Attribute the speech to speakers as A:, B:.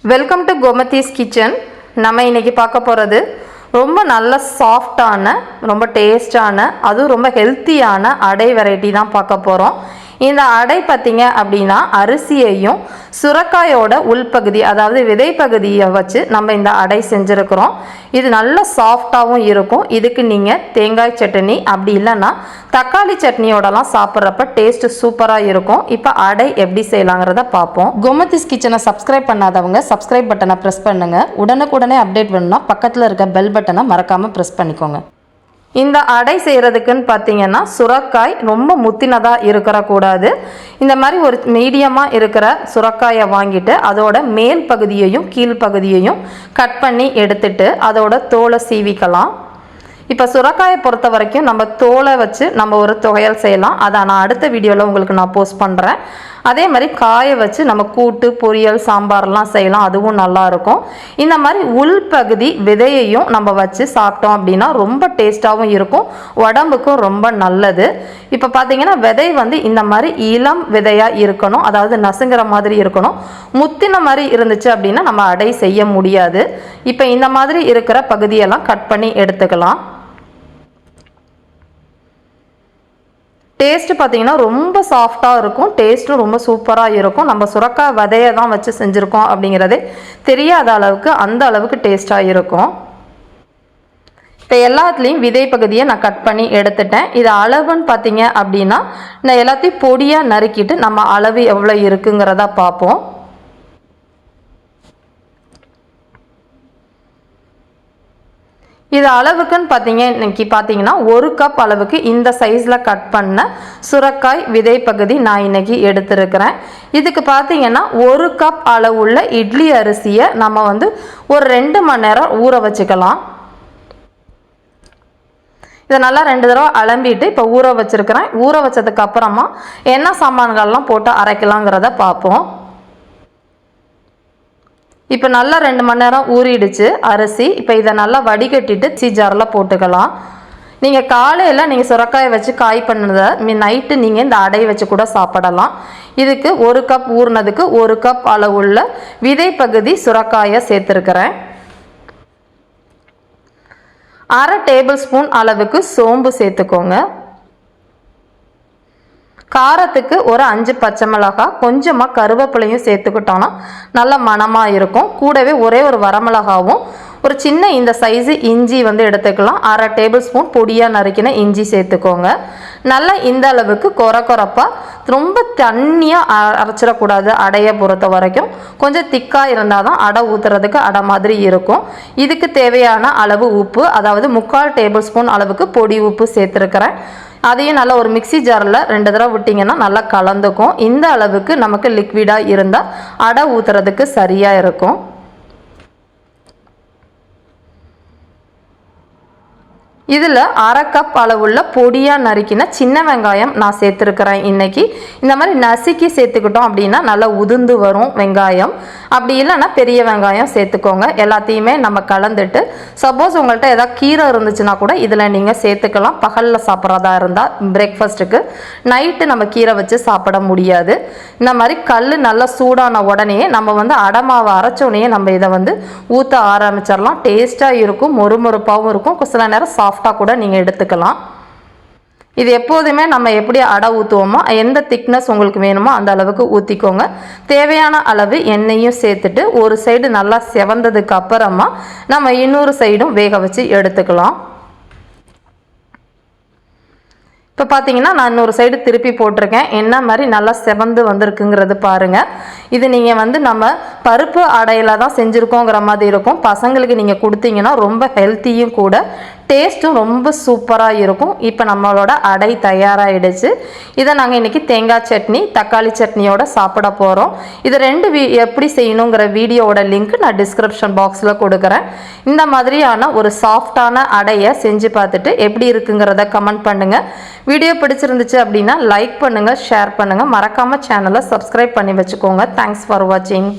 A: Welcome to Gomathi's kitchen. நம்ம இன்னைக்கு பார்க்க போகிறது ரொம்ப நல்ல சாஃப்டான, ரொம்ப டேஸ்டான, அதுவும் ரொம்ப ஹெல்த்தியான அடை வெரைட்டி தான் பார்க்க போகிறோம். இந்த அடை பார்த்திங்க அப்படின்னா அரிசியையும் சுரக்காயோட உள்பகுதி, அதாவது விதை பகுதியை வச்சு நம்ம இந்த அடை செஞ்சுருக்கிறோம். இது நல்ல சாஃப்டாகவும் இருக்கும். இதுக்கு நீங்கள் தேங்காய் சட்னி அப்படி இல்லைன்னா தக்காளி சட்னியோடலாம் சாப்பிட்றப்ப டேஸ்ட்டு சூப்பராக இருக்கும். இப்போ அடை எப்படி செய்யலாங்கிறத பார்ப்போம். கோமதிஸ் கிச்சனை சப்ஸ்கிரைப் பண்ணாதவங்க சப்ஸ்கிரைப் பட்டனை ப்ரெஸ் பண்ணுங்கள். உடனுக்குடனே அப்டேட் வேணும்னா பக்கத்தில் இருக்க பெல் பட்டனை மறக்காமல் ப்ரெஸ் பண்ணிக்கோங்க. இந்த அடை செய்கிறதுக்குன்னு பார்த்தீங்கன்னா சுரக்காய் ரொம்ப முத்தினதாக இருக்கக்கூடாது. இந்த மாதிரி ஒரு மீடியமாக இருக்கிற சுரக்காயை வாங்கிட்டு அதோட மேல் பகுதியையும் கீழ்ப்பகுதியையும் கட் பண்ணி எடுத்துட்டு அதோட தோலை சீவிக்கலாம். இப்போ சுரக்காயை பொறுத்த வரைக்கும் நம்ம தோலை வச்சு நம்ம ஒரு துவையல் செய்யலாம். அதை நான் அடுத்த வீடியோவில் உங்களுக்கு நான் போஸ்ட் பண்ணுறேன். அதே மாதிரி காயை வச்சு நம்ம கூட்டு, பொரியல், சாம்பார்லாம் செய்யலாம். அதுவும் நல்லாயிருக்கும். இந்த மாதிரி உள்பகுதி விதையையும் நம்ம வச்சு சாப்பிட்டோம் அப்படின்னா ரொம்ப டேஸ்ட்டாகவும் இருக்கும், உடம்புக்கும் ரொம்ப நல்லது. இப்போ பார்த்தீங்கன்னா விதை இந்த மாதிரி இளம் விதையாக இருக்கணும், அதாவது நசுங்கிற மாதிரி இருக்கணும். முத்தின மாதிரி இருந்துச்சு அப்படின்னா நம்ம அடை செய்ய முடியாது. இப்போ இந்த மாதிரி இருக்கிற பகுதியெல்லாம் கட் பண்ணி எடுத்துக்கலாம். டேஸ்ட்டு பார்த்தீங்கன்னா ரொம்ப சாஃப்டாக இருக்கும், டேஸ்ட்டும் ரொம்ப சூப்பராக இருக்கும். நம்ம சுரக்காய் விதையை தான் வச்சு செஞ்சுருக்கோம் அப்படிங்கிறதே தெரியாத அளவுக்கு அந்த அளவுக்கு டேஸ்ட்டாக இருக்கும். இப்போ எல்லாத்துலேயும் விதை பகுதியை நான் கட் பண்ணி எடுத்துட்டேன். இது அளவுன்னு பார்த்தீங்க அப்படின்னா நான் எல்லாத்தையும் பொடியாக நறுக்கிட்டு நம்ம அளவு எவ்வளோ இருக்குங்கிறத பார்ப்போம். இது அளவுக்குன்னு பார்த்தீங்கன்னா 1 கப் அளவுக்கு இந்த சைஸில் கட் பண்ண சுரக்காய் விதை பகுதி நான் இன்னைக்கு எடுத்துருக்கிறேன். இதுக்கு பார்த்தீங்கன்னா 1 கப் அளவுள்ள இட்லி அரிசியை நம்ம ஒரு 2 மணி நேரம் ஊற வச்சுக்கலாம். இதை நல்லா 2 தடவை அலம்பிட்டு இப்போ ஊற வச்சுருக்கிறேன். ஊற வச்சதுக்கு அப்புறமா என்ன சாமான்கள்லாம் போட்டு அரைக்கலாங்கிறத பார்ப்போம். இப்போ நல்லா 2 மணி நேரம் ஊறிடுச்சு அரிசி. இப்போ இதை நல்லா வடிகட்டிட்டு ஜாரில் போட்டுக்கலாம். நீங்கள் காலையில் நீங்கள் சுரக்காயை வச்சு காய் பண்ணதை நைட்டு நீங்கள் இந்த அடை வச்சு கூட சாப்பிடலாம். இதுக்கு 1 கப் ஊறினதுக்கு 1 கப் அளவுள்ள விதை பகுதி சுரக்காயை சேர்த்துருக்கிறேன். 1/2 டேபிள் ஸ்பூன் அளவுக்கு சோம்பு சேர்த்துக்கோங்க. காரத்துக்கு ஒரு 5 பச்சை மிளகாய், கொஞ்சமாக கருவேப்பிலையும் சேர்த்துக்கிட்டோன்னா நல்ல மணமாக இருக்கும். கூடவே ஒரே ஒரு வரமிளகாவும் ஒரு சின்ன இந்த சைஸு இஞ்சி எடுத்துக்கலாம். 1/2 டேபிள் ஸ்பூன் பொடியாக நறுக்கின இஞ்சி சேர்த்துக்கோங்க. நல்லா இந்த அளவுக்கு கொரப்பாக, ரொம்ப தண்ணியாக அரைச்சிடக்கூடாது. அடையை பொறுத்த வரைக்கும் கொஞ்சம் திக்காக இருந்தால் தான் அடை ஊற்றுறதுக்கு அடை மாதிரி இருக்கும். இதுக்கு தேவையான அளவு உப்பு, அதாவது 3/4 டேபிள் ஸ்பூன் அளவுக்கு பொடி உப்பு சேர்த்துருக்கிறேன். அதையும் நல்லா ஒரு மிக்சி ஜாரில் 2 தடவை விட்டிங்கன்னா நல்லா கலந்துக்கும். இந்த அளவுக்கு நமக்கு லிக்விடாக இருந்தால் அடை ஊற்றுறதுக்கு சரியாக இருக்கும். இதில் 1/2 கப் அளவுள்ள பொடியாக நறுக்கின சின்ன வெங்காயம் நான் சேர்த்துருக்கிறேன். இன்றைக்கி இந்த மாதிரி நசுக்கி சேர்த்துக்கிட்டோம் அப்படின்னா நல்லா உதிர்ந்து வரும் வெங்காயம். அப்படி இல்லைன்னா பெரிய வெங்காயம் சேர்த்துக்கோங்க. எல்லாத்தையுமே நம்ம கலந்துட்டு, சப்போஸ் உங்கள்கிட்ட ஏதாவது கீரை இருந்துச்சுன்னா கூட இதில் நீங்கள் சேர்த்துக்கலாம். பகலில் சாப்பிட்றதா இருந்தால் பிரேக்ஃபாஸ்ட்டுக்கு. நைட்டு நம்ம கீரை வச்சு சாப்பிட முடியாது. இந்த மாதிரி கல் நல்லா சூடான உடனே நம்ம அடமாவை அரைச்சோடனே நம்ம இதை ஊற்ற ஆரம்பிச்சிடலாம். டேஸ்ட்டாக இருக்கும், மொறுமொறுப்பாகவும் இருக்கும். சில நேரம் சாஃப்டாக கூட நீங்கள் எடுத்துக்கலாம். இது எப்போதுமே நம்ம எப்படி அடை ஊற்றுவோமோ, எந்த திக்னஸ் உங்களுக்கு வேணுமோ அந்த அளவுக்கு ஊற்றிக்கோங்க. தேவையான அளவு எண்ணெயும் சேர்த்துட்டு ஒரு சைடு நல்லா செவந்ததுக்கு அப்புறமா நம்ம இன்னொரு சைடும் வேக வச்சு எடுத்துக்கலாம். இப்போ பார்த்தீங்கன்னா நான் இன்னொரு சைடு திருப்பி போட்டிருக்கேன். என்ன மாதிரி நல்லா செவந்து வந்திருக்குங்கிறது பாருங்கள். இது நீங்கள் நம்ம பருப்பு அடையில் தான் செஞ்சுருக்கோங்கிற மாதிரி இருக்கும். பசங்களுக்கு நீங்கள் கொடுத்தீங்கன்னா ரொம்ப ஹெல்த்தியும் கூட, டேஸ்ட்டும் ரொம்ப சூப்பராக இருக்கும். இப்போ நம்மளோட அடை தயாராகிடுச்சு. இதை நாங்கள் இன்றைக்கி தேங்காய் சட்னி, தக்காளி சட்னியோட சாப்பிட போகிறோம். இது 2 எப்படி செய்யணுங்கிற வீடியோவோட லிங்க் நான் டிஸ்கிரிப்ஷன் பாக்ஸில் கொடுக்குறேன். இந்த மாதிரியான ஒரு சாஃப்டான அடையை செஞ்சு பார்த்துட்டு எப்படி இருக்குங்கிறத கமெண்ட் பண்ணுங்கள். வீடியோ பிடிச்சிருந்துச்சு அப்படின்னா லைக் பண்ணுங்கள், ஷேர் பண்ணுங்கள். மறக்காமல் சேனலை சப்ஸ்கிரைப் பண்ணி வச்சுக்கோங்க. தேங்க்ஸ் ஃபார் வாட்சிங்.